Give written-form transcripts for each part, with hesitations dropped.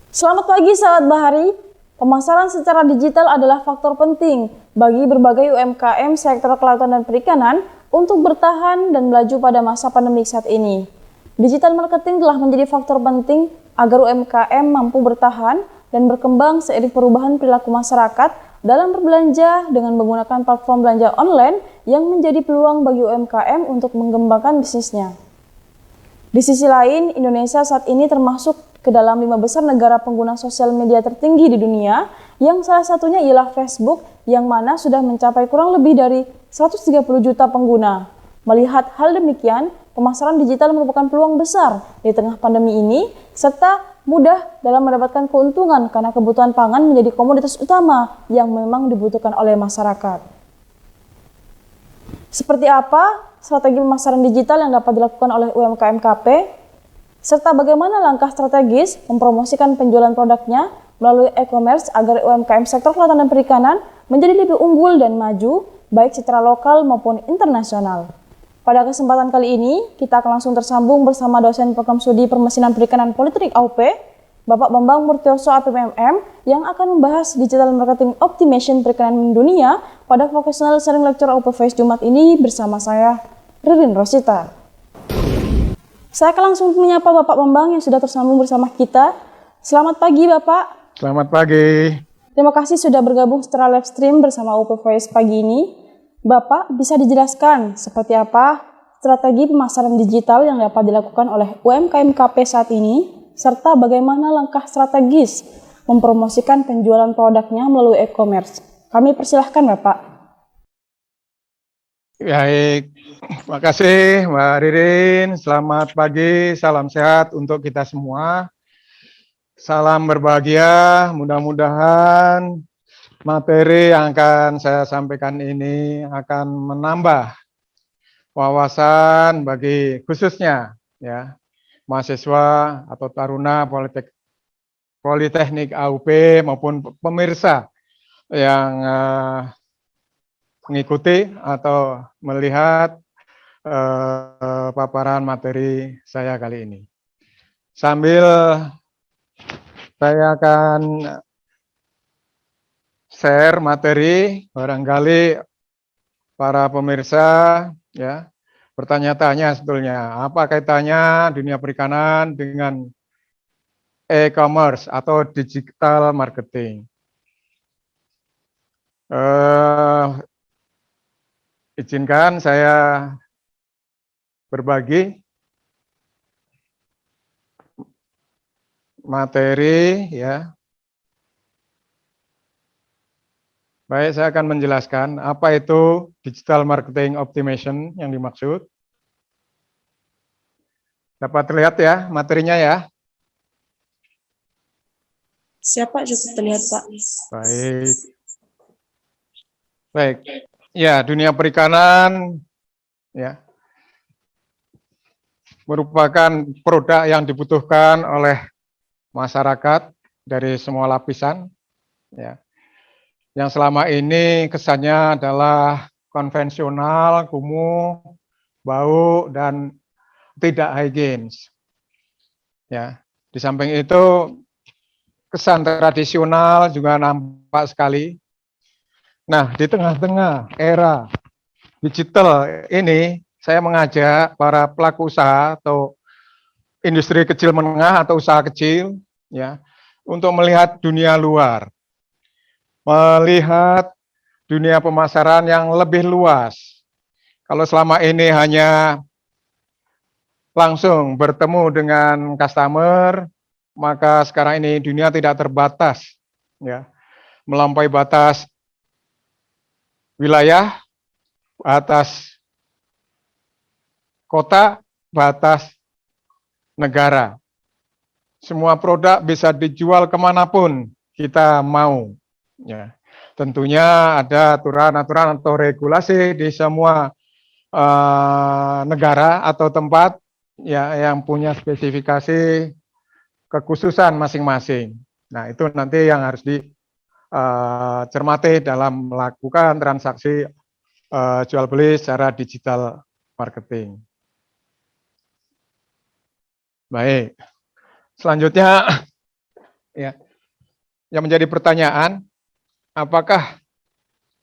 Selamat pagi sahabat Bahari. Pemasaran secara digital adalah faktor penting bagi berbagai UMKM sektor kelautan dan perikanan untuk bertahan dan melaju pada masa pandemi saat ini. Digital marketing telah menjadi faktor penting agar UMKM mampu bertahan dan berkembang seiring perubahan perilaku masyarakat dalam berbelanja dengan menggunakan platform belanja online yang menjadi peluang bagi UMKM untuk mengembangkan bisnisnya. Di sisi lain, Indonesia saat ini termasuk ke dalam 5 besar negara pengguna sosial media tertinggi di dunia, yang salah satunya ialah Facebook, yang mana sudah mencapai kurang lebih dari 130 juta pengguna. Melihat hal demikian, pemasaran digital merupakan peluang besar di tengah pandemi ini, serta mudah dalam mendapatkan keuntungan karena kebutuhan pangan menjadi komoditas utama yang memang dibutuhkan oleh masyarakat. Seperti apa strategi pemasaran digital yang dapat dilakukan oleh UMKM KP, serta bagaimana langkah strategis mempromosikan penjualan produknya melalui e-commerce agar UMKM sektor kelautan dan perikanan menjadi lebih unggul dan maju, baik secara lokal maupun internasional. Pada kesempatan kali ini, kita akan langsung tersambung bersama dosen program studi Permesinan Perikanan Politeknik AUP, Bapak Bambang Murtioso APMM, yang akan membahas Digital Marketing Optimization Perikanan Dunia pada Vocational Sharing Lecture AUP Voice Jumat ini bersama saya, Ririn Rosita. Saya akan langsung menyapa Bapak Bambang yang sudah tersambung bersama kita. Selamat pagi Bapak. Selamat pagi. Terima kasih sudah bergabung secara live stream bersama AUP Voice pagi ini. Bapak bisa dijelaskan seperti apa strategi pemasaran digital yang dapat dilakukan oleh UMKM KP saat ini, serta bagaimana langkah strategis mempromosikan penjualan produknya melalui e-commerce. Kami persilahkan Bapak. Baik, terima kasih Mbak Ririn. Selamat pagi, salam sehat untuk kita semua. Salam berbahagia, mudah-mudahan materi yang akan saya sampaikan ini akan menambah wawasan bagi khususnya ya mahasiswa atau taruna Politeknik AUP maupun pemirsa yang mengikuti atau melihat paparan materi saya kali ini. Sambil saya akan share materi, barangkali para pemirsa ya bertanya-tanya sebetulnya apa kaitannya dunia perikanan dengan e-commerce atau digital marketing. Izinkan saya berbagi materi ya. Baik, saya akan menjelaskan apa itu digital marketing optimization yang dimaksud. Dapat terlihat ya materinya ya. Siapa cukup terlihat Pak? Baik. Baik. Ya, dunia perikanan ya merupakan produk yang dibutuhkan oleh masyarakat dari semua lapisan ya. Yang selama ini kesannya adalah konvensional, kumuh, bau, dan tidak higienis. Ya, di samping itu kesan tradisional juga nampak sekali. Nah, di tengah-tengah era digital ini, saya mengajak para pelaku usaha atau industri kecil menengah atau usaha kecil, ya, untuk melihat dunia luar, melihat dunia pemasaran yang lebih luas. Kalau selama ini hanya langsung bertemu dengan customer, maka sekarang ini dunia tidak terbatas, ya, melampaui batas wilayah, batas kota, batas negara. Semua produk bisa dijual kemanapun kita mau. Ya. Tentunya ada aturan-aturan atau regulasi di semua negara atau tempat ya yang punya spesifikasi kekhususan masing-masing. Nah, itu nanti yang harus dicermati dalam melakukan transaksi jual beli secara digital marketing. Baik, selanjutnya ya. Yang menjadi pertanyaan, apakah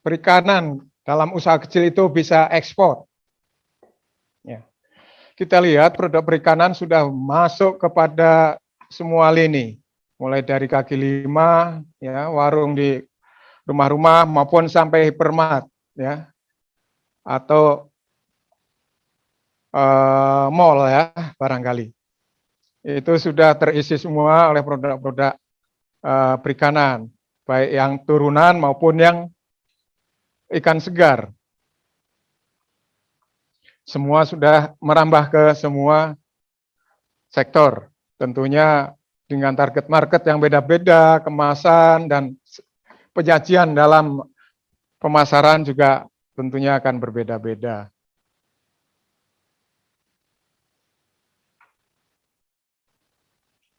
perikanan dalam usaha kecil itu bisa ekspor? Ya. Kita lihat produk perikanan sudah masuk kepada semua lini, mulai dari kaki lima, ya, warung di rumah-rumah maupun sampai hypermart, ya, atau mall, ya, barangkali. Itu sudah terisi semua oleh produk-produk perikanan, baik yang turunan maupun yang ikan segar. Semua sudah merambah ke semua sektor, tentunya dengan target market yang beda-beda, kemasan dan penyajian dalam pemasaran juga tentunya akan berbeda-beda.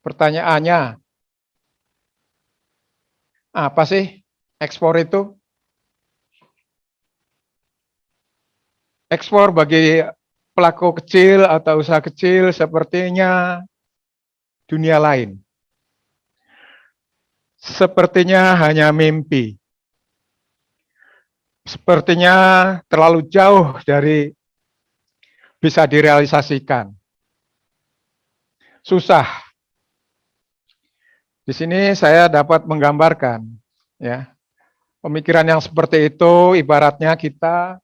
Pertanyaannya, apa sih ekspor itu? Ekspor bagi pelaku kecil atau usaha kecil sepertinya dunia lain. Sepertinya hanya mimpi. Sepertinya terlalu jauh dari bisa direalisasikan. Susah. Di sini saya dapat menggambarkan, ya, pemikiran yang seperti itu ibaratnya kita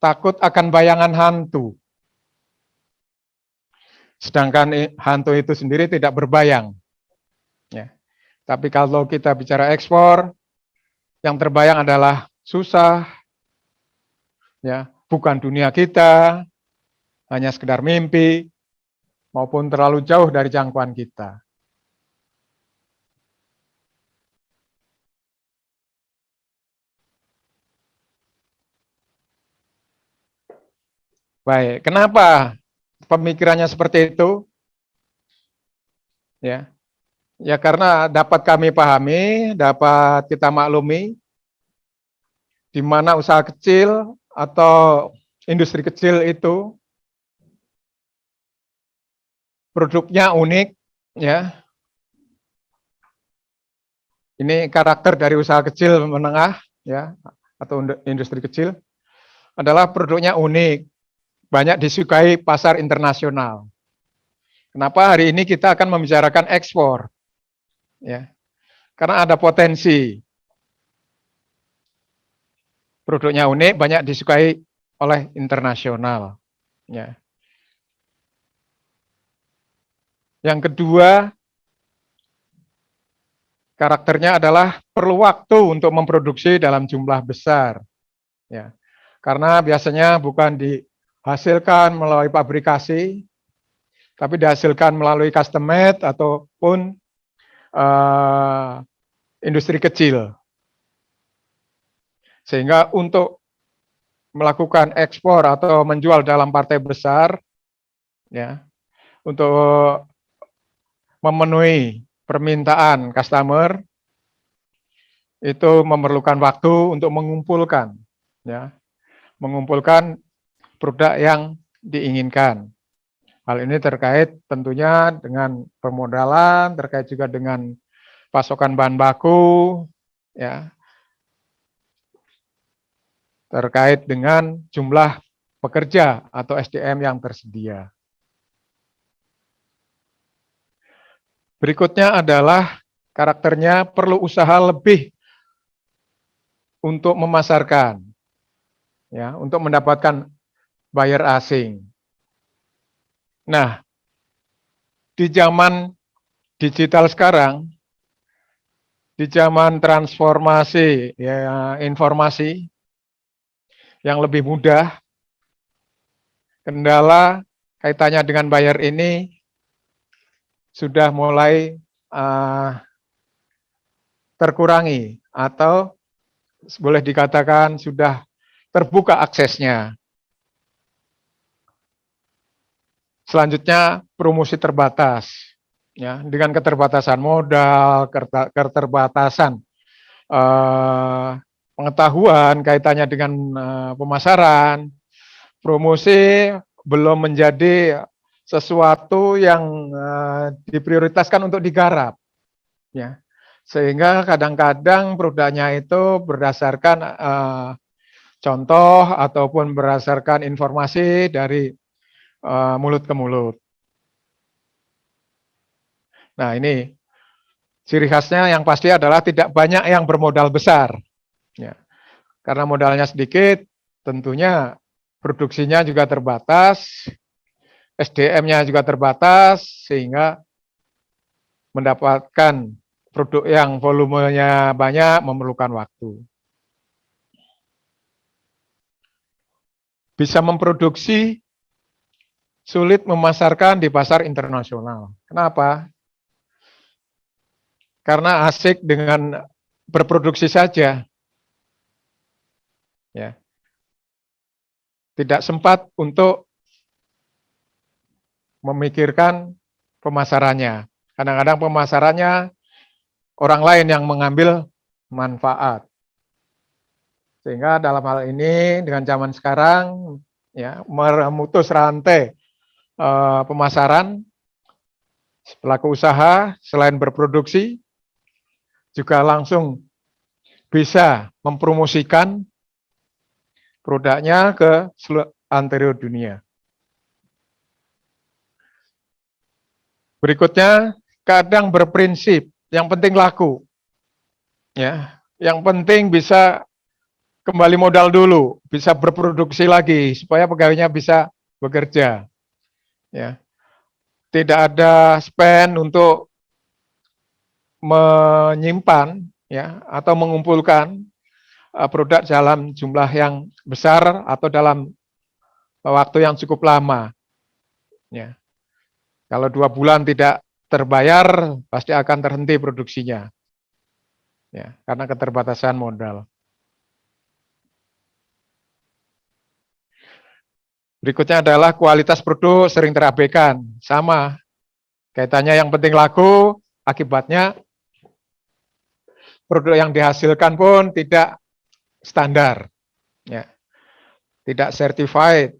takut akan bayangan hantu. Sedangkan hantu itu sendiri tidak berbayang. Ya. Tapi kalau kita bicara ekspor, yang terbayang adalah susah, ya, bukan dunia kita, hanya sekedar mimpi, maupun terlalu jauh dari jangkauan kita. Baik, kenapa pemikirannya seperti itu? Ya, ya karena dapat kami pahami, dapat kita maklumi, di mana usaha kecil atau industri kecil itu produknya unik, ya. Ini karakter dari usaha kecil menengah, ya, atau industri kecil adalah produknya unik, banyak disukai pasar internasional. Kenapa hari ini kita akan membicarakan ekspor? Ya, karena ada potensi. Produknya unik, banyak disukai oleh internasional. Ya. Yang kedua, karakternya adalah perlu waktu untuk memproduksi dalam jumlah besar. Ya. Karena biasanya bukan dihasilkan melalui pabrikasi, tapi dihasilkan melalui custom made ataupun industri kecil. Sehingga untuk melakukan ekspor atau menjual dalam partai besar, ya, untuk memenuhi permintaan customer itu memerlukan waktu untuk mengumpulkan, ya, mengumpulkan produk yang diinginkan. Hal ini terkait tentunya dengan permodalan, terkait juga dengan pasokan bahan baku, ya, terkait dengan jumlah pekerja atau SDM yang tersedia. Berikutnya adalah karakternya perlu usaha lebih untuk memasarkan, ya, untuk mendapatkan buyer asing. Nah, di zaman digital sekarang, di zaman transformasi, ya, informasi yang lebih mudah, kendala kaitannya dengan buyer ini sudah mulai terkurangi atau boleh dikatakan sudah terbuka aksesnya. Selanjutnya promosi terbatas, ya, dengan keterbatasan modal, keterbatasan pengetahuan kaitannya dengan pemasaran, promosi belum menjadi sesuatu yang diprioritaskan untuk digarap, ya. Sehingga kadang-kadang produknya itu berdasarkan contoh ataupun berdasarkan informasi dari mulut ke mulut. Nah, ini ciri khasnya yang pasti adalah tidak banyak yang bermodal besar, ya. Karena modalnya sedikit, tentunya produksinya juga terbatas, SDM-nya juga terbatas, sehingga mendapatkan produk yang volumenya banyak memerlukan waktu. Bisa memproduksi, sulit memasarkan di pasar internasional. Kenapa? Karena asik dengan berproduksi saja. Ya. Tidak sempat untuk memikirkan pemasarannya. Kadang-kadang pemasarannya orang lain yang mengambil manfaat. Sehingga dalam hal ini dengan zaman sekarang, ya, memutus rantai pemasaran, pelaku usaha selain berproduksi juga langsung bisa mempromosikan produknya ke seluruh antero dunia. Berikutnya, kadang berprinsip, yang penting laku. Ya, yang penting bisa kembali modal dulu, bisa berproduksi lagi supaya pegawainya bisa bekerja. Ya. Tidak ada spend untuk menyimpan, ya, atau mengumpulkan produk dalam jumlah yang besar atau dalam waktu yang cukup lama. Ya. Kalau 2 bulan tidak terbayar, pasti akan terhenti produksinya. Ya, karena keterbatasan modal. Berikutnya adalah kualitas produk sering terabaikan. Sama, kaitannya yang penting laku, akibatnya produk yang dihasilkan pun tidak standar, ya, tidak certified.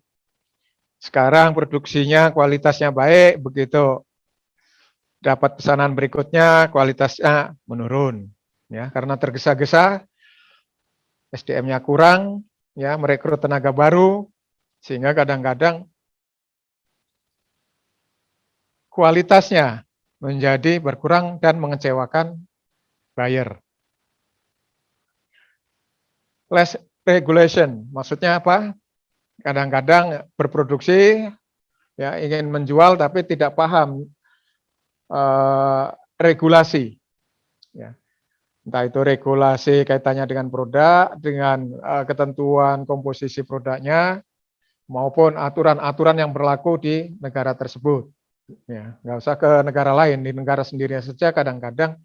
Sekarang produksinya kualitasnya baik, begitu dapat pesanan berikutnya kualitasnya menurun, ya, karena tergesa-gesa, SDM-nya kurang, ya, merekrut tenaga baru, sehingga kadang-kadang kualitasnya menjadi berkurang dan mengecewakan buyer. Less regulation, maksudnya apa? Kadang-kadang berproduksi, ya, ingin menjual tapi tidak paham regulasi, ya. Entah itu regulasi kaitannya dengan produk, dengan ketentuan komposisi produknya, maupun aturan-aturan yang berlaku di negara tersebut. Ya, nggak usah ke negara lain, di negara sendiri saja kadang-kadang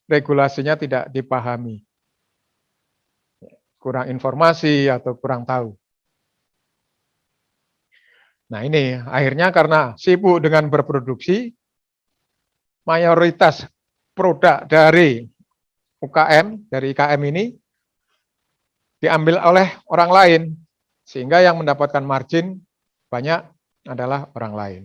regulasinya tidak dipahami, kurang informasi atau kurang tahu. Nah, ini akhirnya karena sibuk dengan berproduksi, mayoritas produk dari UKM, dari IKM ini diambil oleh orang lain, sehingga yang mendapatkan margin banyak adalah orang lain.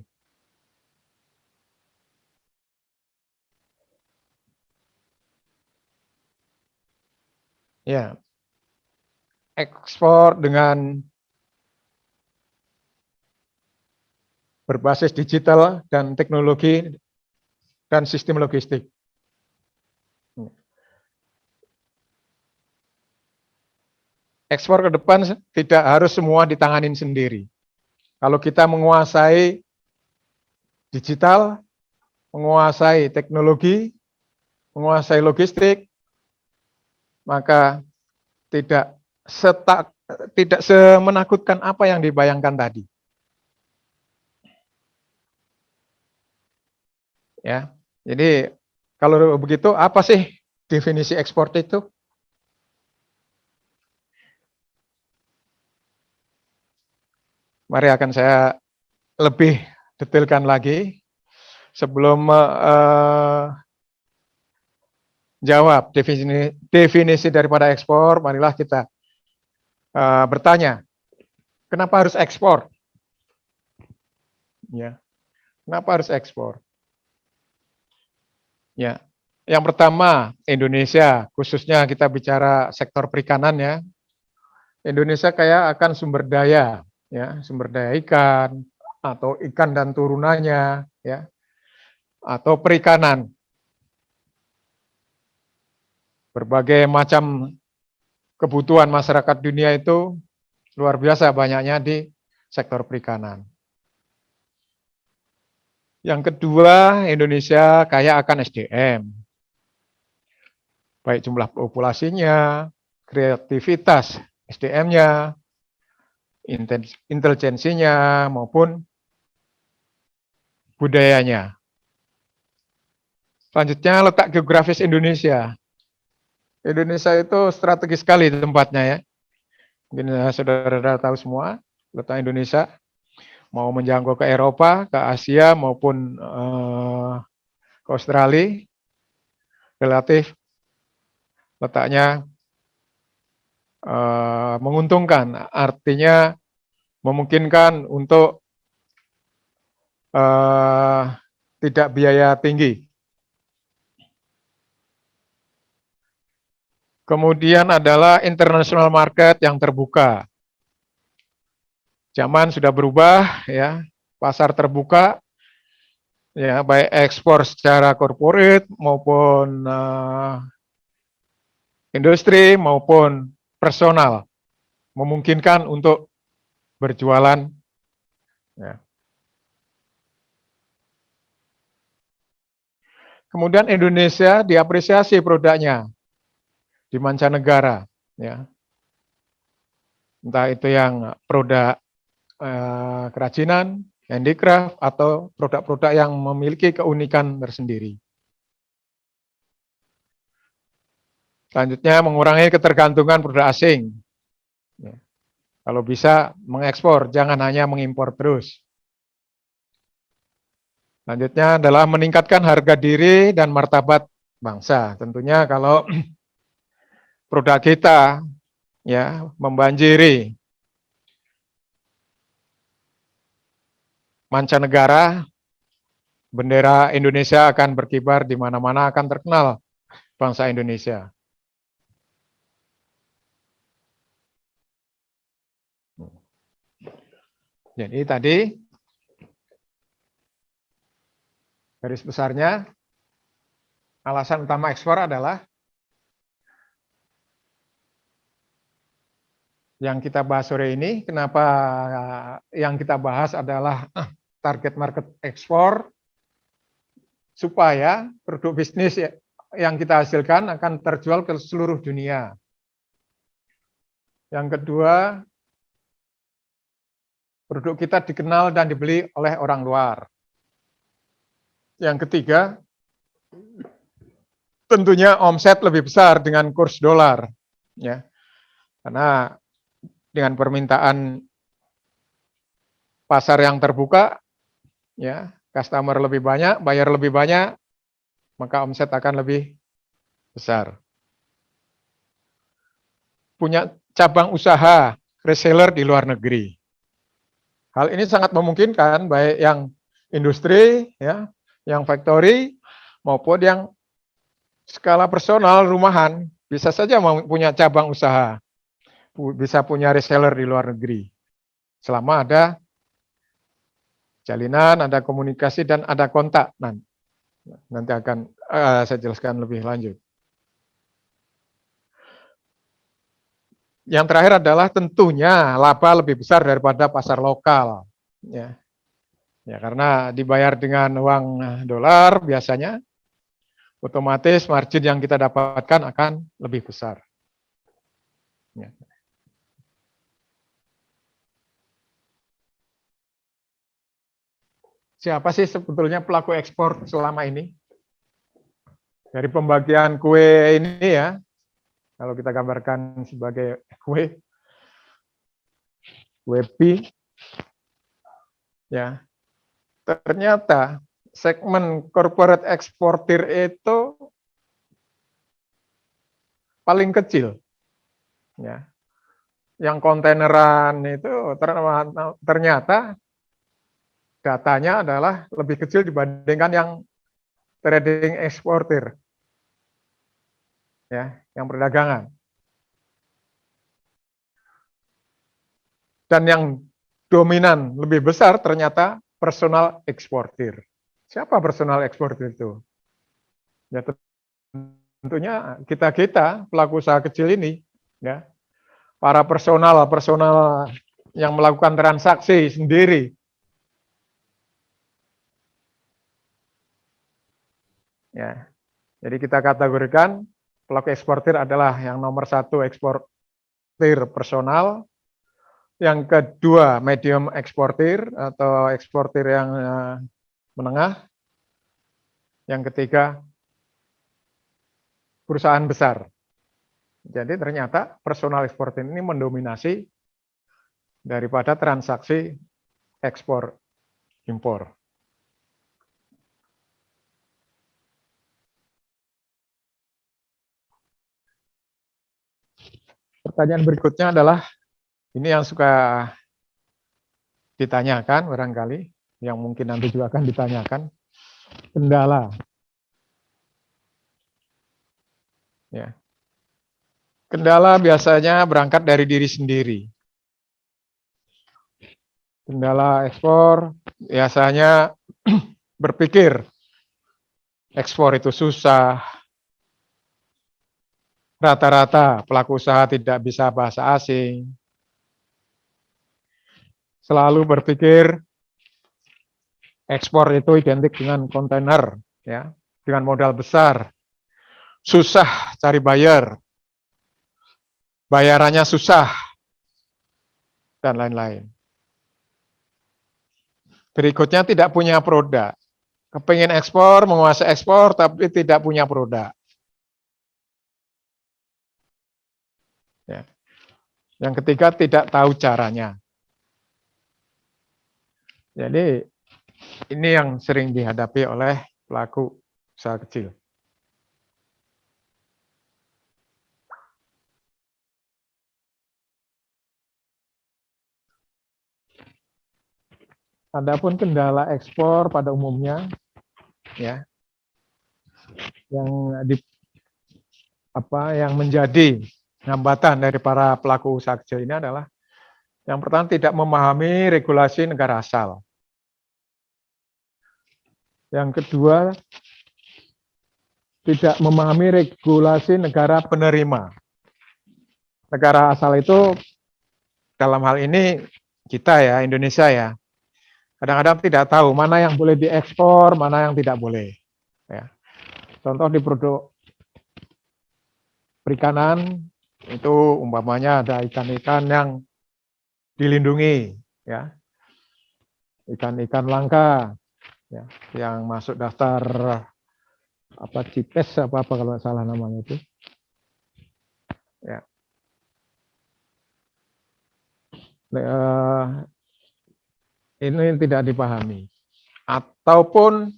Ya, ekspor dengan berbasis digital dan teknologi dan sistem logistik. Ekspor ke depan tidak harus semua ditanganin sendiri. Kalau kita menguasai digital, menguasai teknologi, menguasai logistik, maka tidak semenakutkan apa yang dibayangkan tadi. Ya, jadi kalau begitu apa sih definisi ekspor itu? Mari akan saya lebih detailkan lagi sebelum jawab definisi daripada ekspor. Marilah kita bertanya, kenapa harus ekspor? Ya, Kenapa harus ekspor? Ya, yang pertama Indonesia, khususnya kita bicara sektor perikanan ya. Indonesia kaya akan sumber daya, ya, sumber daya ikan atau ikan dan turunannya, ya, atau perikanan. Berbagai macam kebutuhan masyarakat dunia itu luar biasa banyaknya di sektor perikanan. Yang kedua, Indonesia kaya akan SDM. Baik jumlah populasinya, kreativitas SDM-nya, intelijensinya, maupun budayanya. Selanjutnya, letak geografis Indonesia. Indonesia itu strategis sekali tempatnya ya. Mungkin saudara-saudara tahu semua, letak Indonesia mau menjangkau ke Eropa, ke Asia, maupun ke Australia, relatif letaknya menguntungkan, artinya memungkinkan untuk tidak biaya tinggi. Kemudian adalah international market yang terbuka. Zaman sudah berubah, ya, pasar terbuka, ya, baik ekspor secara corporate maupun industri maupun personal, memungkinkan untuk berjualan. Ya. Kemudian Indonesia diapresiasi produknya di mancanegara, ya. Entah itu yang produk kerajinan, handicraft, atau produk-produk yang memiliki keunikan tersendiri. Selanjutnya, mengurangi ketergantungan produk asing. Ya. Kalau bisa mengekspor, jangan hanya mengimpor terus. Selanjutnya adalah meningkatkan harga diri dan martabat bangsa. Tentunya kalau produk kita ya membanjiri mancanegara, bendera Indonesia akan berkibar di mana-mana, akan terkenal bangsa Indonesia. Jadi tadi garis besarnya alasan utama ekspor adalah yang kita bahas sore ini. Kenapa yang kita bahas adalah target market ekspor, supaya produk bisnis yang kita hasilkan akan terjual ke seluruh dunia. Yang kedua, produk kita dikenal dan dibeli oleh orang luar. Yang ketiga, tentunya omset lebih besar dengan kurs dolar, ya, karena dengan permintaan pasar yang terbuka, ya, customer lebih banyak, bayar lebih banyak, maka omset akan lebih besar. Punya cabang usaha reseller di luar negeri. Hal ini sangat memungkinkan baik yang industri, ya, yang factory, maupun yang skala personal rumahan, bisa saja punya cabang usaha, bisa punya reseller di luar negeri. Selama ada jalinan, ada komunikasi, dan ada kontak. Nanti akan saya jelaskan lebih lanjut. Yang terakhir adalah tentunya laba lebih besar daripada pasar lokal. Ya, ya karena dibayar dengan uang dolar biasanya, otomatis margin yang kita dapatkan akan lebih besar. Ya. Siapa sih sebetulnya pelaku ekspor selama ini? Dari pembagian kue ini ya, kalau kita gambarkan sebagai kue pi, ya, ternyata segmen corporate eksportir itu paling kecil, ya. Yang kontaineran itu ternyata datanya adalah lebih kecil dibandingkan yang trading eksportir, ya, yang perdagangan. Dan yang dominan lebih besar ternyata personal eksportir. Siapa personal eksportir itu? Ya tentunya kita pelaku usaha kecil ini, ya, para personal yang melakukan transaksi sendiri. Ya, jadi kita kategorikan pelaku eksportir adalah yang nomor 1 eksportir personal, yang kedua medium eksportir atau eksportir yang menengah, yang ketiga perusahaan besar. Jadi ternyata personal eksportir ini mendominasi daripada transaksi ekspor impor. Pertanyaan berikutnya adalah, ini yang suka ditanyakan barangkali, yang mungkin nanti juga akan ditanyakan, kendala. Ya. Kendala biasanya berangkat dari diri sendiri. Kendala ekspor biasanya berpikir ekspor itu susah, rata-rata pelaku usaha tidak bisa bahasa asing, selalu berpikir ekspor itu identik dengan kontainer, ya, dengan modal besar, susah cari buyer, bayarannya susah, dan lain-lain. Berikutnya tidak punya produk, kepingin ekspor, menguasai ekspor, tapi tidak punya produk. Ya. Yang ketiga tidak tahu caranya. Jadi ini yang sering dihadapi oleh pelaku usaha kecil. Adapun kendala ekspor pada umumnya, ya, yang menjadi hambatan dari para pelaku usaha kecil ini adalah, yang pertama tidak memahami regulasi negara asal. Yang kedua, tidak memahami regulasi negara penerima. Negara asal itu dalam hal ini kita, ya, Indonesia, ya. Kadang-kadang tidak tahu mana yang boleh diekspor, mana yang tidak boleh. Ya. Contoh di produk perikanan itu umpamanya ada ikan-ikan yang dilindungi, ya, ikan-ikan langka, ya, yang masuk daftar CITES apa kalau nggak salah namanya itu. Ya. Ini tidak dipahami. Ataupun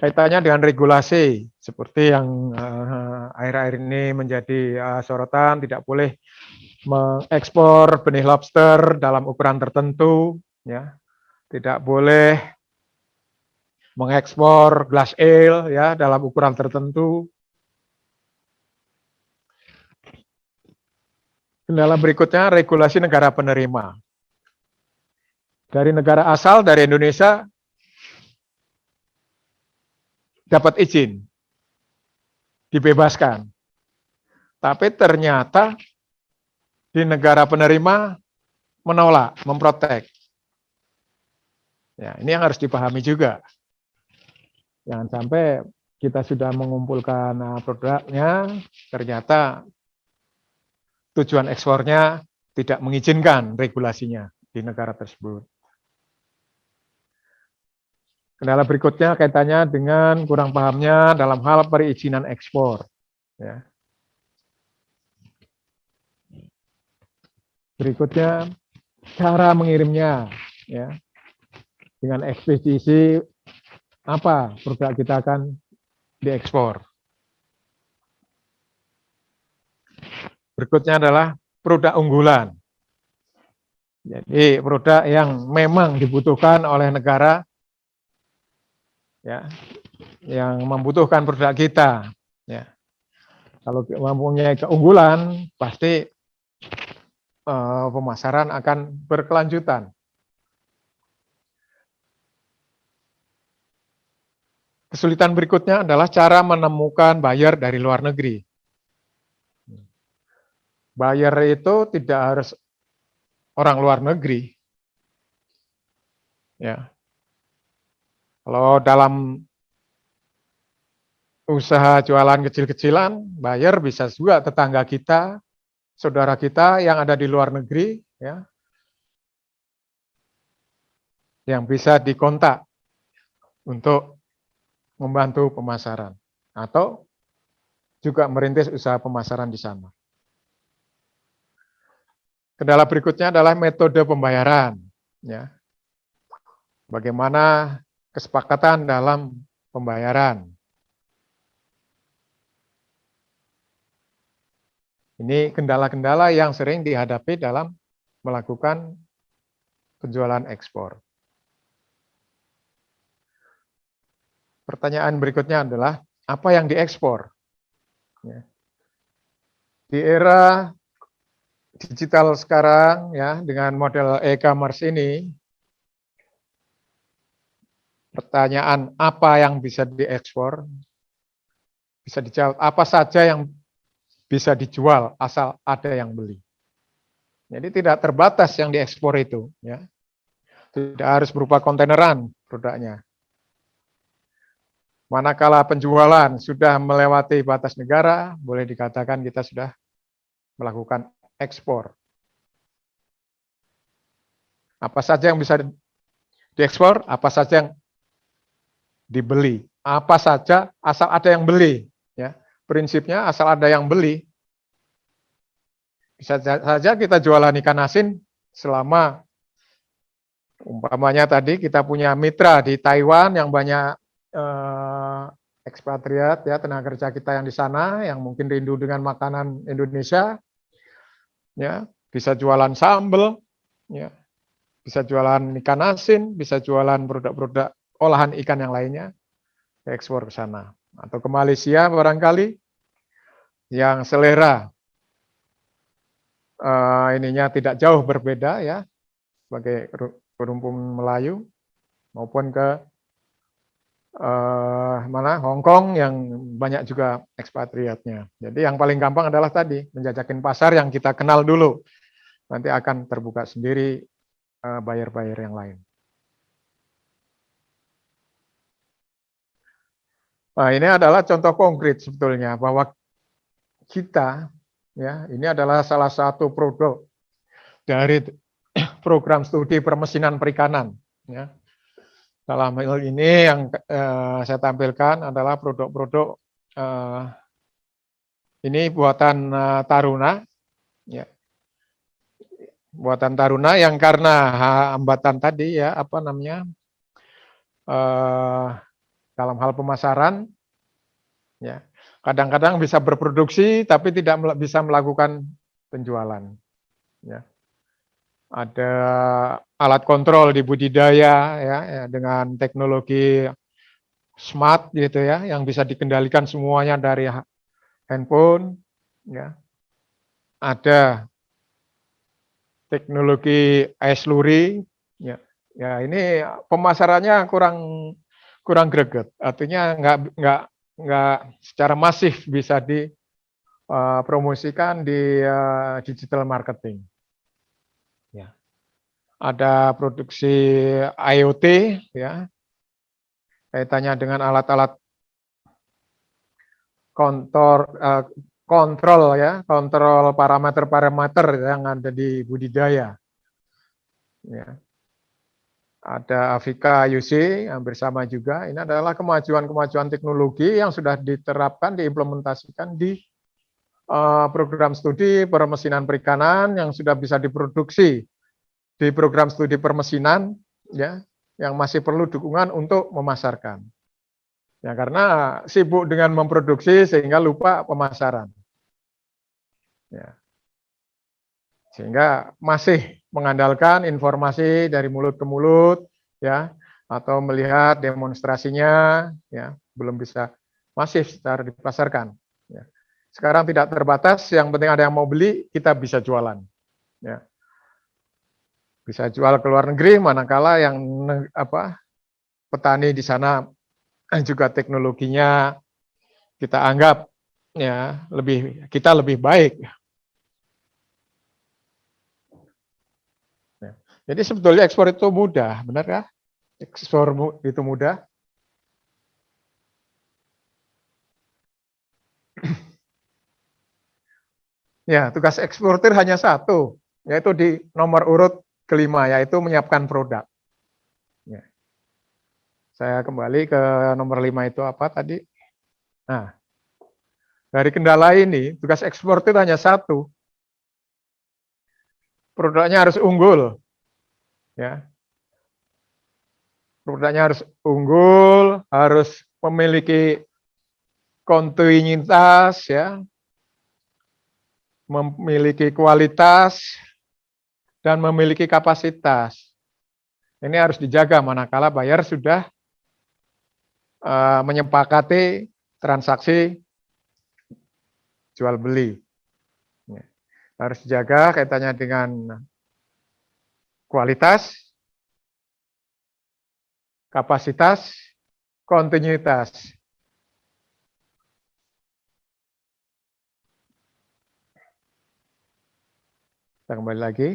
kaitannya dengan regulasi, seperti yang akhir-akhir ini menjadi sorotan, tidak boleh mengekspor benih lobster dalam ukuran tertentu, ya, tidak boleh mengekspor glass ale, ya, dalam ukuran tertentu. Kendala berikutnya regulasi negara penerima. Dari negara asal, dari Indonesia, dapat izin, dibebaskan. Tapi ternyata di negara penerima menolak, memprotek. Ya, ini yang harus dipahami juga. Jangan sampai kita sudah mengumpulkan produknya, ternyata tujuan ekspornya tidak mengizinkan regulasinya di negara tersebut. Kendala berikutnya kaitannya dengan kurang pahamnya dalam hal perizinan ekspor. Ya. Berikutnya cara mengirimnya, ya, dengan ekspedisi apa produk kita akan diekspor. Berikutnya adalah produk unggulan. Jadi produk yang memang dibutuhkan oleh negara, ya, yang membutuhkan produk kita, ya. Kalau mempunyai keunggulan, pasti pemasaran akan berkelanjutan. Kesulitan berikutnya adalah cara menemukan buyer dari luar negeri. Buyer itu tidak harus orang luar negeri. Ya. Kalau dalam usaha jualan kecil-kecilan, buyer bisa juga tetangga kita, saudara kita yang ada di luar negeri, ya, yang bisa dikontak untuk membantu pemasaran atau juga merintis usaha pemasaran di sana. Kendala berikutnya adalah metode pembayaran, ya. Bagaimana kesepakatan dalam pembayaran. Ini kendala-kendala yang sering dihadapi dalam melakukan penjualan ekspor. Pertanyaan berikutnya adalah, apa yang diekspor? Ya. Di era digital sekarang, ya, dengan model e-commerce ini, pertanyaan apa yang bisa diekspor, bisa dijawab apa saja yang bisa dijual asal ada yang beli. Jadi tidak terbatas yang diekspor itu, ya. Tidak harus berupa kontaineran produknya. Manakala penjualan sudah melewati batas negara, boleh dikatakan kita sudah melakukan ekspor. Apa saja yang bisa diekspor, apa saja yang dibeli. Apa saja asal ada yang beli, ya. Prinsipnya asal ada yang beli. Bisa saja kita jualan ikan asin selama umpamanya tadi kita punya mitra di Taiwan yang banyak ekspatriat, ya, tenaga kerja kita yang di sana yang mungkin rindu dengan makanan Indonesia, ya, bisa jualan sambal, ya, bisa jualan ikan asin, bisa jualan produk-produk olahan ikan yang lainnya, ekspor ke sana atau ke Malaysia barangkali yang selera ininya tidak jauh berbeda, ya, sebagai rumpun Melayu, maupun ke mana Hong Kong yang banyak juga ekspatriatnya. Jadi yang paling gampang adalah tadi menjajakin pasar yang kita kenal dulu. Nanti akan terbuka sendiri buyer-buyer yang lain. Nah, ini adalah contoh konkret sebetulnya bahwa kita, ya, ini adalah salah satu produk dari program studi permesinan perikanan, ya. Dalam hal ini yang saya tampilkan adalah produk-produk ini buatan Taruna, ya. Buatan Taruna yang karena hambatan tadi, ya, apa namanya, dalam hal pemasaran, ya, kadang-kadang bisa berproduksi tapi tidak bisa melakukan penjualan, ya. Ada alat kontrol di budidaya, ya, dengan teknologi smart gitu, ya, yang bisa dikendalikan semuanya dari handphone, ya. Ada teknologi ice luring, ya. Ya, ini pemasarannya kurang greget, artinya nggak secara masif bisa dipromosikan di digital marketing. Ya. Ada produksi IoT, ya, kaitannya dengan alat-alat kontrol, ya, kontrol parameter-parameter yang ada di budidaya. Ya. Ada Avika UC yang bersama juga. Ini adalah kemajuan-kemajuan teknologi yang sudah diterapkan, diimplementasikan di program studi permesinan perikanan yang sudah bisa diproduksi di program studi permesinan, ya, yang masih perlu dukungan untuk memasarkan. Ya, karena sibuk dengan memproduksi sehingga lupa pemasaran. Ya. sehingga masih mengandalkan informasi dari mulut ke mulut, ya, atau melihat demonstrasinya, ya, belum bisa masif secara dipasarkan. Ya. Sekarang tidak terbatas, yang penting ada yang mau beli, kita bisa jualan. Ya. Bisa jual ke luar negeri, manakala yang petani di sana juga teknologinya kita anggap ya lebih baik. Ya. Jadi sebetulnya ekspor itu mudah, benarkah? Ekspor itu mudah? Ya, tugas eksportir hanya satu, yaitu di nomor urut kelima, yaitu menyiapkan produk. Ya. Saya kembali ke nomor 5 itu apa tadi? Nah, dari kendala ini, tugas eksportir hanya satu, produknya harus unggul. Ya. Produknya harus unggul, harus memiliki kontinuitas, ya, memiliki kualitas, dan memiliki kapasitas. Ini harus dijaga manakala buyer sudah menyepakati transaksi jual beli. Harus dijaga kaitannya dengan kualitas, kapasitas, kontinuitas. Kita kembali lagi.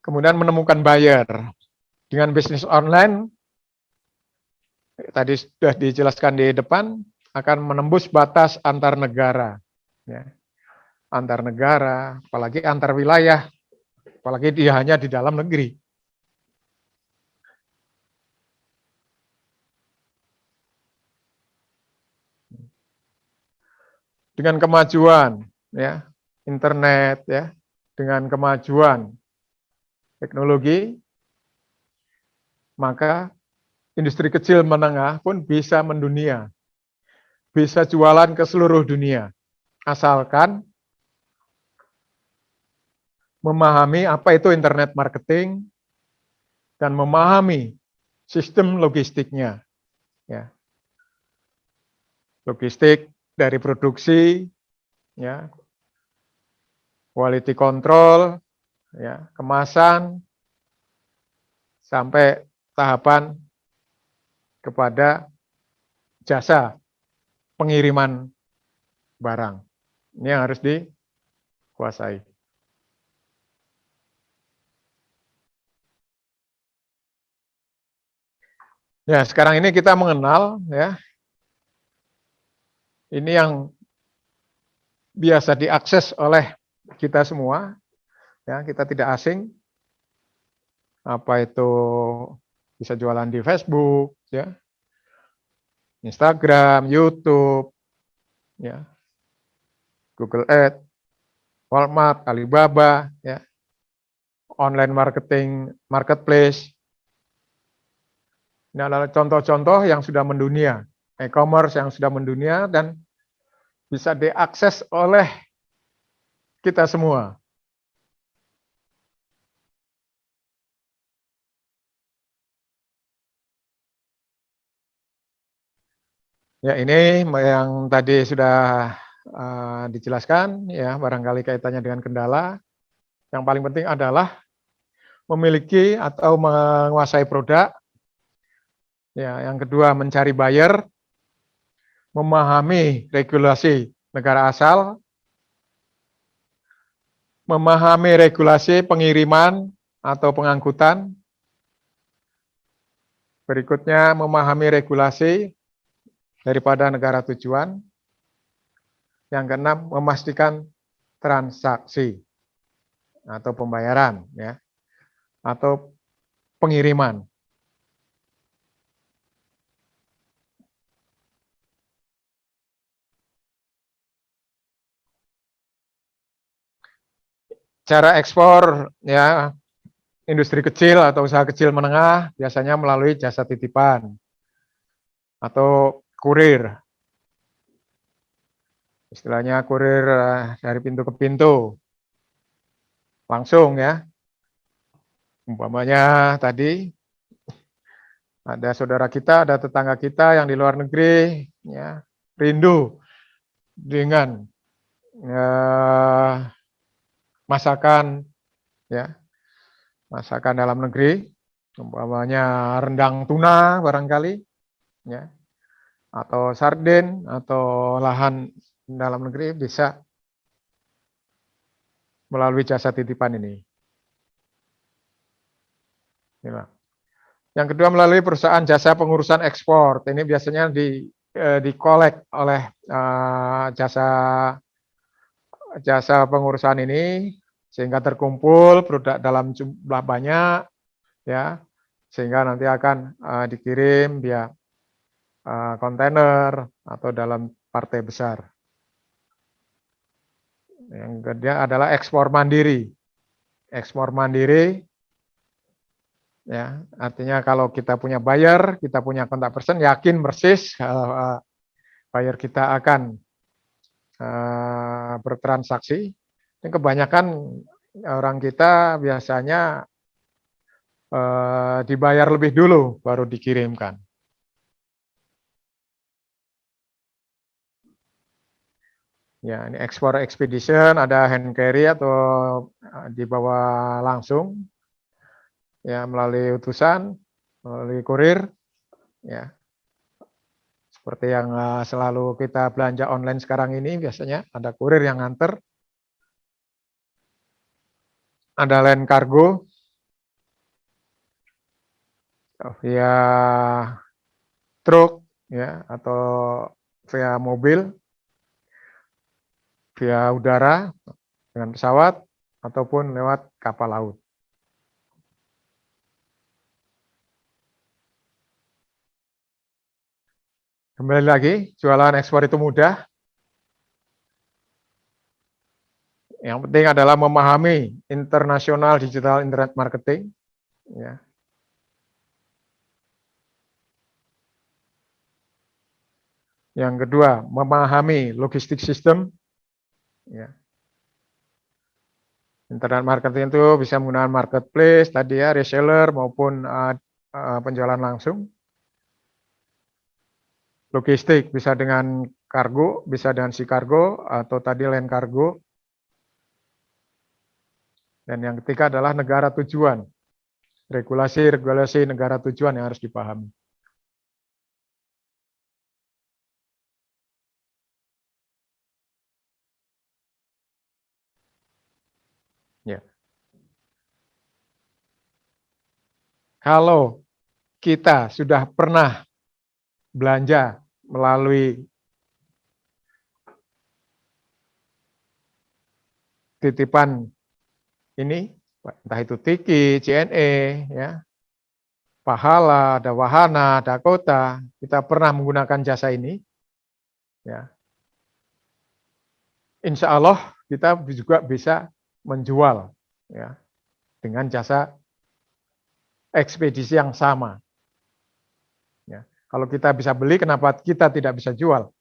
Kemudian menemukan buyer. Dengan bisnis online, tadi sudah dijelaskan di depan, akan menembus batas antar negara. Ya. Antar negara, apalagi antar wilayah, apalagi dia hanya di dalam negeri. Dengan kemajuan ya internet, ya, dengan kemajuan teknologi, maka industri kecil menengah pun bisa mendunia, bisa jualan ke seluruh dunia, asalkan memahami apa itu internet marketing dan memahami sistem logistiknya. Ya. Logistik dari produksi, ya, quality control, ya, kemasan, sampai tahapan kepada jasa pengiriman barang. Ini yang harus dikuasai. Ya, sekarang ini kita mengenal, ya, ini yang biasa diakses oleh kita semua, ya, kita tidak asing. Apa itu bisa jualan di Facebook, ya, Instagram, YouTube, ya, Google Ads, Walmart, Alibaba, ya, online marketing, marketplace. Ini adalah contoh-contoh yang sudah mendunia, e-commerce yang sudah mendunia dan bisa diakses oleh kita semua. Ya, ini yang tadi sudah dijelaskan, ya, barangkali kaitannya dengan kendala. Yang paling penting adalah memiliki atau menguasai produk. Ya, yang kedua mencari buyer, memahami regulasi negara asal, memahami regulasi pengiriman atau pengangkutan. Berikutnya memahami regulasi daripada negara tujuan. Yang keenam memastikan transaksi atau pembayaran, ya, atau pengiriman. Cara ekspor, ya, industri kecil atau usaha kecil menengah biasanya melalui jasa titipan atau kurir. istilahnya kurir dari pintu ke pintu, langsung ya. Umpamanya tadi ada saudara kita, ada tetangga kita yang di luar negeri, ya, rindu dengan masakan, ya, masakan dalam negeri, umpamanya rendang tuna barangkali, ya, atau sarden atau lahan dalam negeri bisa melalui jasa titipan ini. Ya. Yang kedua melalui perusahaan jasa pengurusan ekspor. Ini biasanya dikolek oleh jasa pengurusan ini sehingga terkumpul produk dalam jumlah banyak, ya, sehingga nanti akan dikirim via kontainer atau dalam partai besar. Yang kedua adalah ekspor mandiri. Ekspor mandiri, ya, artinya kalau kita punya buyer, kita punya kontak person, yakin persis buyer kita akan bertransaksi. Dan kebanyakan orang kita biasanya dibayar lebih dulu baru dikirimkan. Ya, ini ekspor expedition, ada hand carry atau dibawa langsung, ya, melalui utusan, melalui kurir, ya. Seperti yang selalu kita belanja online sekarang ini, biasanya ada kurir yang nganter, ada land cargo, via truk, ya, atau via mobil, via udara dengan pesawat ataupun lewat kapal laut. Kembali lagi, jualan ekspor itu mudah. Yang penting adalah memahami internasional digital internet marketing, ya. Yang kedua, memahami logistik sistem, ya. Internet marketing itu bisa menggunakan marketplace tadi ya, reseller maupun penjualan langsung. Logistik bisa dengan kargo, bisa dengan si kargo atau tadi land kargo. Dan yang ketiga adalah negara tujuan. Regulasi negara tujuan yang harus dipahami. Ya. Kalau kita sudah pernah belanja melalui titipan ini, entah itu Tiki, JNE, ya, Pahala, ada Wahana, Dakota, kita pernah menggunakan jasa ini, ya. Insya Allah kita juga bisa menjual, ya, dengan jasa ekspedisi yang sama. Ya. Kalau kita bisa beli, kenapa kita tidak bisa jual?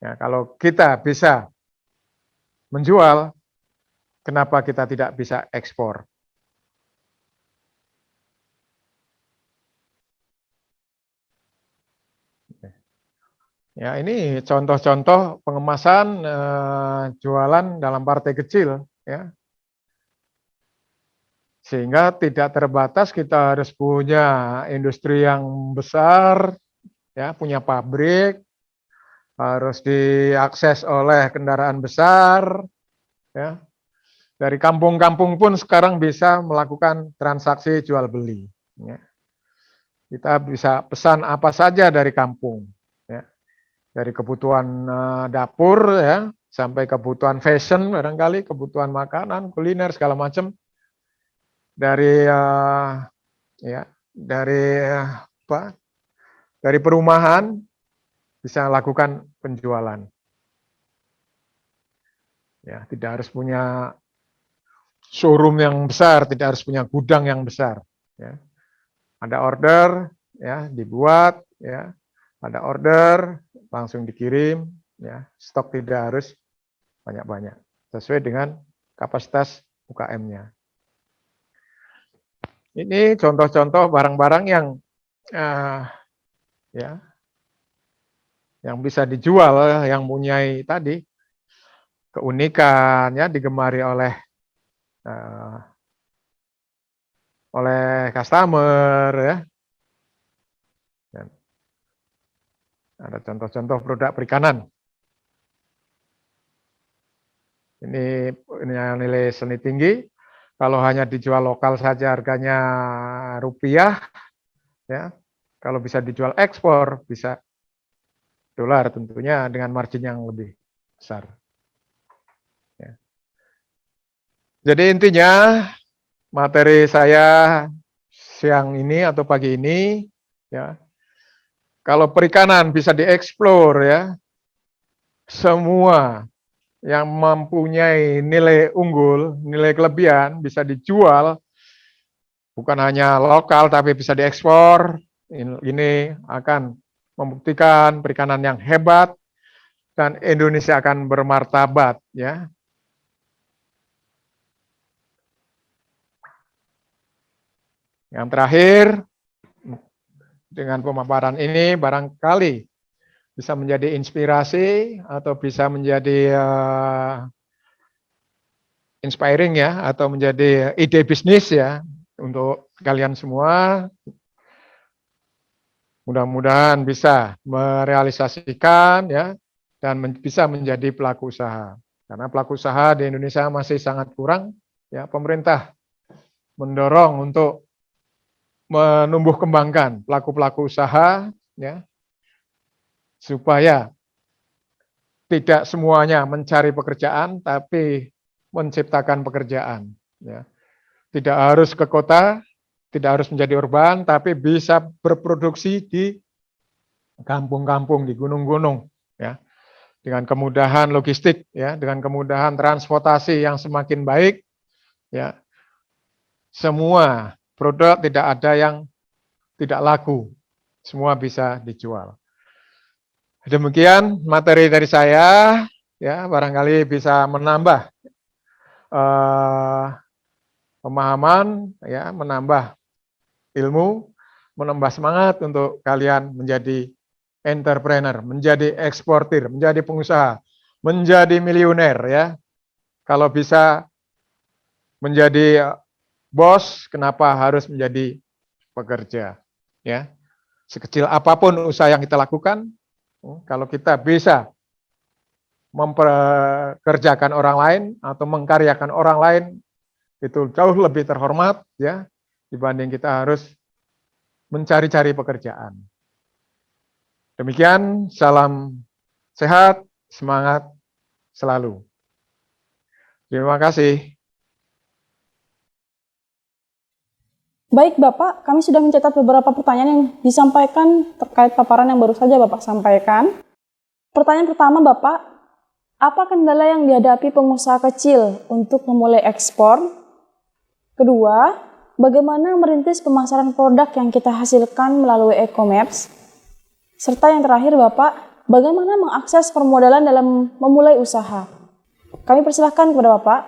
Ya, kalau kita bisa menjual, kenapa kita tidak bisa ekspor? Ya, ini contoh-contoh pengemasan jualan dalam partai kecil, ya. Sehingga tidak terbatas kita harus punya industri yang besar, ya, punya pabrik, harus diakses oleh kendaraan besar, ya. Dari kampung-kampung pun sekarang bisa melakukan transaksi jual beli. Ya. Kita bisa pesan apa saja dari kampung, ya. Dari kebutuhan dapur, ya, sampai kebutuhan fashion, barangkali kebutuhan makanan, kuliner segala macam. Dari ya, dari apa? Dari perumahan bisa lakukan penjualan. Ya, tidak harus punya showroom yang besar, tidak harus punya gudang yang besar. Ya. Ada order, ya, dibuat, ya, Ada order, langsung dikirim, ya. Stok tidak harus banyak-banyak, sesuai dengan kapasitas UKM-nya. Ini contoh-contoh barang-barang yang ya, yang bisa dijual, yang punya tadi keunikan, ya, digemari oleh customer, ya. Dan ada contoh-contoh produk perikanan. Ini punya nilai seni tinggi. Kalau hanya dijual lokal saja harganya rupiah, ya. Kalau bisa dijual ekspor, bisa dolar, tentunya dengan margin yang lebih besar. Ya. Jadi intinya materi saya siang ini atau pagi ini, ya, kalau perikanan bisa dieksplor, ya, semua yang mempunyai nilai unggul, nilai kelebihan bisa dijual, bukan hanya lokal tapi bisa diekspor. Ini akan membuktikan perikanan yang hebat dan Indonesia akan bermartabat, ya. Yang terakhir, dengan pemaparan ini barangkali bisa menjadi inspirasi atau bisa menjadi inspiring, ya, atau menjadi ide bisnis, ya, untuk kalian semua. Mudah-mudahan bisa merealisasikan, ya, dan bisa menjadi pelaku usaha. Karena pelaku usaha di Indonesia masih sangat kurang, ya. Pemerintah mendorong untuk menumbuh kembangkan pelaku-pelaku usaha, ya, supaya tidak semuanya mencari pekerjaan, tapi menciptakan pekerjaan, ya. Tidak harus ke kota, tidak harus menjadi urban, tapi bisa berproduksi di kampung-kampung, di gunung-gunung, ya, dengan kemudahan logistik, ya, dengan kemudahan transportasi yang semakin baik, ya, semua produk tidak ada yang tidak laku, semua bisa dijual. Demikian materi dari saya, ya, barangkali bisa menambah pemahaman, ya, menambah ilmu, menambah semangat untuk kalian menjadi entrepreneur, menjadi eksportir, menjadi pengusaha, menjadi miliuner, ya. Kalau bisa menjadi bos, kenapa harus menjadi pekerja, ya? Sekecil apapun usaha yang kita lakukan, kalau kita bisa memperkerjakan orang lain atau mengkaryakan orang lain, itu jauh lebih terhormat, ya, dibanding kita harus mencari-cari pekerjaan. Demikian, salam sehat, semangat selalu. Terima kasih. Baik Bapak, kami sudah mencatat beberapa pertanyaan yang disampaikan terkait paparan yang baru saja Bapak sampaikan. Pertanyaan pertama Bapak, apa kendala yang dihadapi pengusaha kecil untuk memulai ekspor? Kedua, bagaimana merintis pemasaran produk yang kita hasilkan melalui e-commerce? Serta yang terakhir Bapak, bagaimana mengakses permodalan dalam memulai usaha? Kami persilahkan kepada Bapak.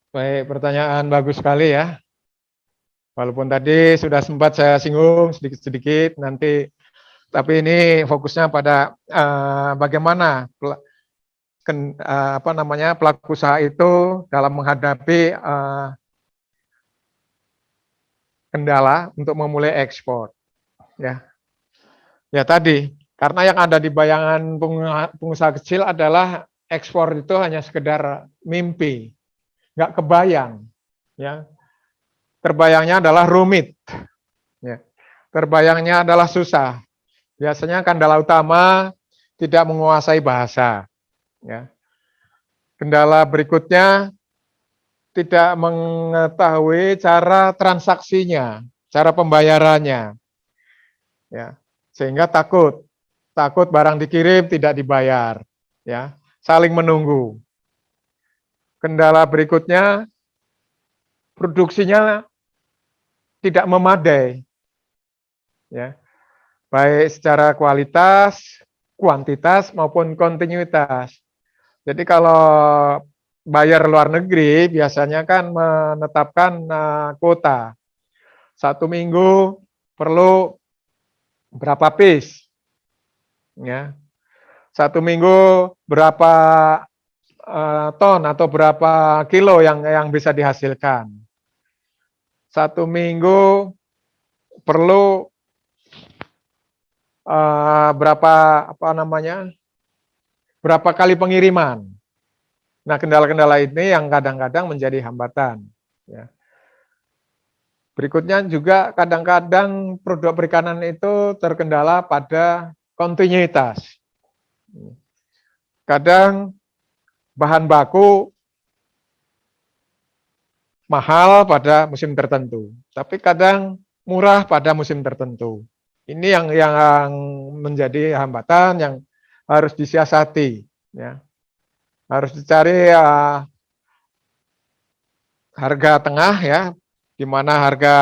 Baik, pertanyaan bagus sekali, ya. Walaupun tadi sudah sempat saya singgung sedikit-sedikit nanti, tapi ini fokusnya pada bagaimana pelaku usaha itu dalam menghadapi kendala untuk memulai ekspor, ya. Ya tadi, karena yang ada di bayangan pengusaha kecil adalah ekspor itu hanya sekedar mimpi, nggak kebayang, ya. Terbayangnya adalah rumit, ya. Terbayangnya adalah susah. Biasanya kendala utama tidak menguasai bahasa, ya. Kendala berikutnya tidak mengetahui cara transaksinya, cara pembayarannya, ya, sehingga takut barang dikirim tidak dibayar, ya, saling menunggu. Kendala berikutnya produksinya tidak memadai, ya, baik secara kualitas, kuantitas maupun kontinuitas. Jadi kalau bayar luar negeri biasanya kan menetapkan kuota. 1 minggu perlu berapa piece, ya. 1 minggu berapa ton atau berapa kilo yang bisa dihasilkan. 1 minggu perlu berapa berapa kali pengiriman. Nah, kendala-kendala ini yang kadang-kadang menjadi hambatan. Ya. Berikutnya juga kadang-kadang produk perikanan itu terkendala pada kontinuitas. Kadang bahan baku mahal pada musim tertentu, tapi kadang murah pada musim tertentu. Ini yang menjadi hambatan yang harus disiasati, ya. Harus dicari harga tengah, ya, di mana harga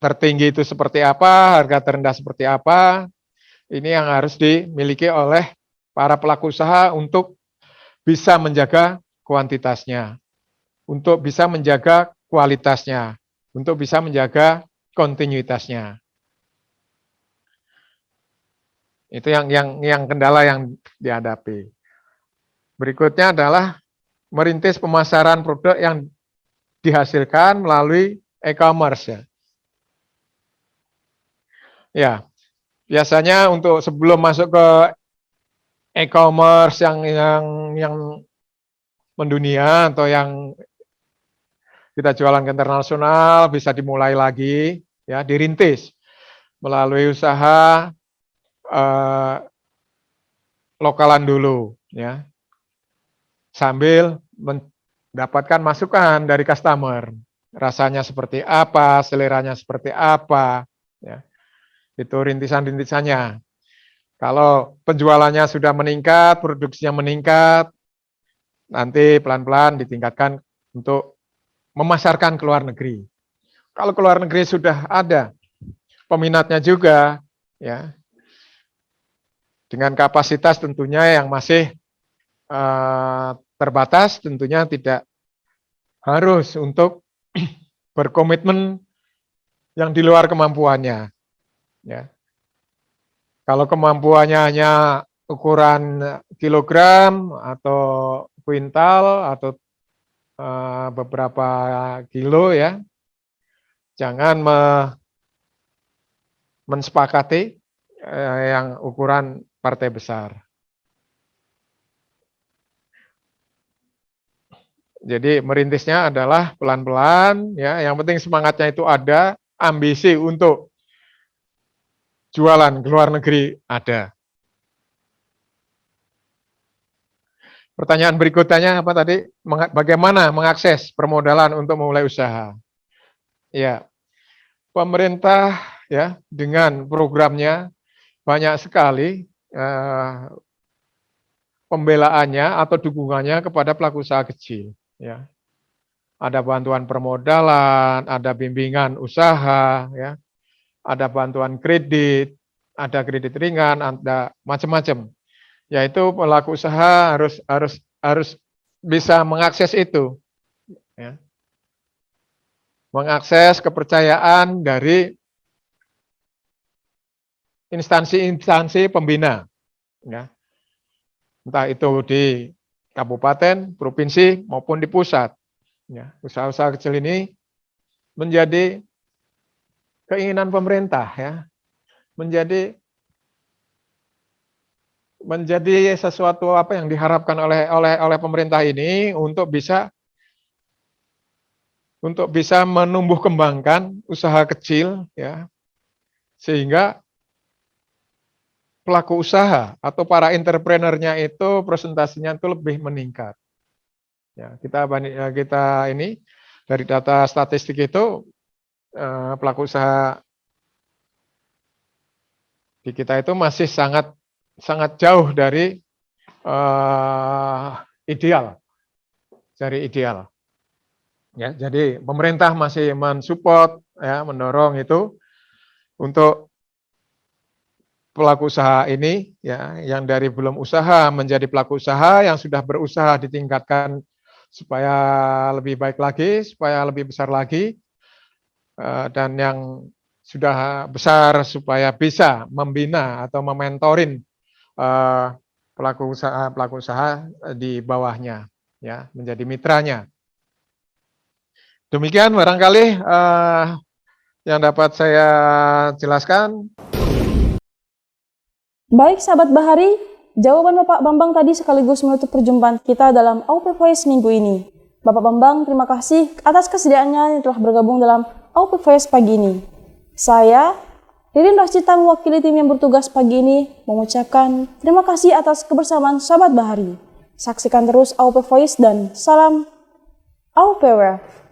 tertinggi itu seperti apa, harga terendah seperti apa. Ini yang harus dimiliki oleh para pelaku usaha untuk bisa menjaga kuantitasnya, untuk bisa menjaga kualitasnya, untuk bisa menjaga kontinuitasnya. Itu yang kendala yang dihadapi. Berikutnya adalah merintis pemasaran produk yang dihasilkan melalui e-commerce, ya. Ya, biasanya untuk sebelum masuk ke e-commerce yang mendunia atau yang kita jualan ke internasional bisa dimulai lagi, ya, dirintis melalui usaha lokalan dulu, ya, sambil mendapatkan masukan dari customer, rasanya seperti apa, seleranya seperti apa, ya, itu rintisan-rintisannya. Kalau penjualannya sudah meningkat, produksinya meningkat, nanti pelan-pelan ditingkatkan untuk memasarkan ke luar negeri. Kalau ke luar negeri sudah ada peminatnya juga, ya, dengan kapasitas tentunya yang masih terbatas, tentunya tidak harus untuk berkomitmen yang di luar kemampuannya, ya. Kalau kemampuannya hanya ukuran kilogram atau kuintal atau beberapa kilo, ya, jangan mensepakati yang ukuran partai besar. Jadi merintisnya adalah pelan-pelan, ya. Yang penting semangatnya itu ada, ambisi untuk jualan ke luar negeri ada. Pertanyaan berikutnya apa tadi? Bagaimana mengakses permodalan untuk memulai usaha? Ya, pemerintah, ya, dengan programnya banyak sekali pembelaannya atau dukungannya kepada pelaku usaha kecil, ya. Ada bantuan permodalan, ada bimbingan usaha, ya, ada bantuan kredit, ada kredit ringan, ada macam-macam. Yaitu pelaku usaha harus bisa mengakses itu, ya. Mengakses kepercayaan dari instansi-instansi pembina, ya. Entah itu di kabupaten, provinsi maupun di pusat. Ya, usaha-usaha kecil ini menjadi keinginan pemerintah, ya, menjadi sesuatu apa yang diharapkan oleh pemerintah ini untuk bisa menumbuh kembangkan usaha kecil, ya, sehingga pelaku usaha atau para entrepreneurnya itu presentasinya itu lebih meningkat. Ya, kita ini dari data statistik itu pelaku usaha di kita itu masih sangat jauh dari ideal, Ya, jadi pemerintah masih mensupport, ya, mendorong itu untuk pelaku usaha ini, ya, yang dari belum usaha menjadi pelaku usaha, yang sudah berusaha ditingkatkan supaya lebih baik lagi, supaya lebih besar lagi, dan yang sudah besar supaya bisa membina atau mementorin pelaku usaha di bawahnya, ya, menjadi mitranya. Demikian barangkali yang dapat saya jelaskan. Baik sahabat Bahari, jawaban Bapak Bambang tadi sekaligus menutup perjumpaan kita dalam AUP Voice minggu ini. Bapak Bambang, terima kasih atas kesediaannya yang telah bergabung dalam AUP Voice pagi ini. Saya, Ririn Rascita, mewakili tim yang bertugas pagi ini, mengucapkan terima kasih atas kebersamaan sahabat Bahari. Saksikan terus AUP Voice dan salam AUP Wave.